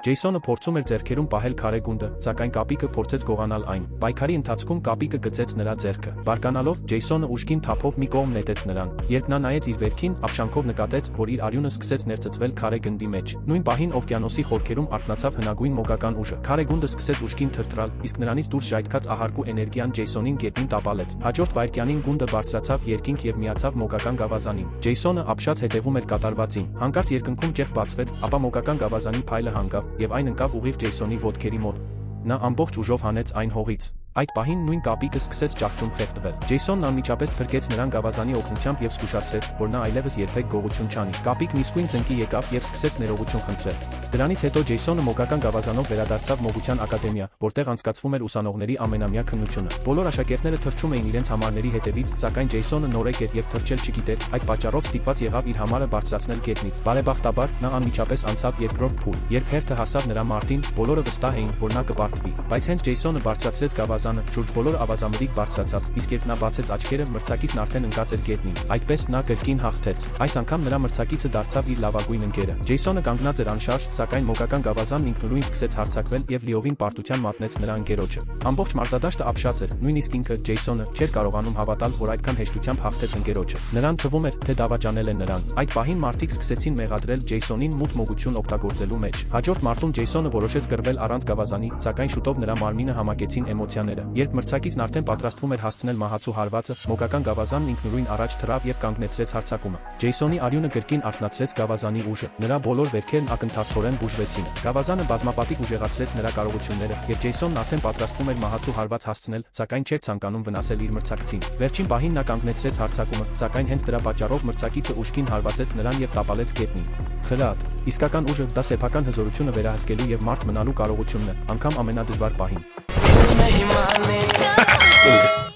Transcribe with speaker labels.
Speaker 1: Ջեյսոնը փորձում էր ձեռքերում պահել քարե գունդը, սակայն կապիկը փորձեց գողանալ այն։ Պայքարի ընթացքում կապիկը գծեց նրա ձեռքը։ Բարկանալով, Ջեյսոնը ուժգին թափով մի կողմ նետեց նրան։ Երբ նա նայեց իր վերքին, ապշանքով նկատեց, որ իր արյունը սկսեց ներծծվել քարե գնդի մեջ։ Նույն պահին օվկիանոսի խորքերում արթնացավ հնագույն մոգական ուժը։ Քարե գունդը սկսեց ուժգին թրթռալ, իսկ նրանից դուրս ժայթքած ահարկու էներգիան Ջեյսոնին գետնին տապալեց։ Հաջորդ վայրկյանին գունդը բարձրացավ երկինք եւ միացավ մոգական գավազանին։ Ջեյսոնը ապշած հետևում էր կատարվածին։ Հանկարծ երկնքում ճեղք բացվեց, ապա մոգական գավազանի փայլը հանգավ եւ այն ընկավ ուղիղ Ջեյսոնի ոտքերի մոտ։ Նա ամբողջ ուժով հանեց այն հողից։ Այդ պահին նույն կապիկը սկսեց ճահճում խեղդվել։ Ջեյսոնն անմիջապես փրկեց նրան գավազանի օգնությամբ եւ զգուշացրեց, որ նա այլևս երբեք գողություն չանի։ Կապիկն իսկույն ծնկի եկավ եւ սկսեց ներողություն խնդրել։ Դրանից հետո Ջեյսոնը մոգական գավազանով վերադարձավ Մոգության ակադեմիա, որտեղ անցկացվում էր ուսանողների ամենամյա քննությունը։ Բոլոր աշակերտները թռչում էին իրենց համարների հետևից, սակայն Ջեյսոնը նորեկ էր եւ թռչել չգիտեր, այդ պատճառով ստիպված եղավ իր համարը բարձրացնել գետնից։ Բարեբախտաբար, նա անմիջապես անցավ երկրորդ փուլ։ Երբ հերթը հասավ նրա մարտին, բոլորը վստահ էին, որ նա կպարտվի։ Բայց հենց Ջեյսոնը բարձրացրեց գավազանը, շուրջ բոլոր ավազամրիկ բարձրացավ, իսկ երբ նա բացեց աչքերը, մրցակիցն արդեն ընկած էր գետնին։ Այդպես նա կրկին հաղթեց։ Այս անգամ նրա մրցակիցը դարձավ իր լավագույն ընկերը։ Ջեյսոնը կանգնած էր անշարժ, սակայն մոգական գավազանն ինքնուրույն սկսեց հարձակվել եւ լիովին պարտության մատնեց նրա ընկերոջը։ Ամբողջ մարզադաշտը ապշած էր, նույնիսկ ինքը Ջեյսոնը չէր կարողանում հավատալ, որ այդքան հեշտությամբ հաղթեց ընկերոջը։ Նրան թվում էր, թե դավաճանել են նրան։ Այդ պահին մարդիկ սկսեցին մեղադրել Ջեյսոնին մութ մոգություն օգտագործելու մեջ։ Հաջորդ մարտում Ջեյսոնը որոշեց կռվել առանց գավազանի, սակայն շուտով նրա մարմինը համակեցին էմոցիաները։ Երբ մրցակիցն արդեն պատրաստվում էր հասցնել մահացու հարվածը, մոգական գավազանն ինքնուրույն առաջ թռավ եւ կանգնեցրեց հարձակումը։ Ջեյսոնի արյունը կրկին արթնացրեց գավազանի ուժը։ Նրա բոլոր վերքերն ակնթարթորեն բուժվեցին։ Գավազանը բազմապատիկ ուժեղացրեց նրա կարողությունները, եւ Ջեյսոնն արդեն պատրաստվում էր մահացու հարված հասցնել, սակայն չէր ցանկանում վնասել իր մրցակցին։ Վերջին պահին նա կանգնեցրեց հարձակումը, սակայն հենց դրա պատճառով մրցակիցը ուժգին հարվածեց նրան եւ տապալեց գետնին։ Խրատ, իսկական ուժը դա սեփական հզորությունը վերահսկելու եւ մարդ մնալու կարողությունն է, անգամ ամենադժվար պահին։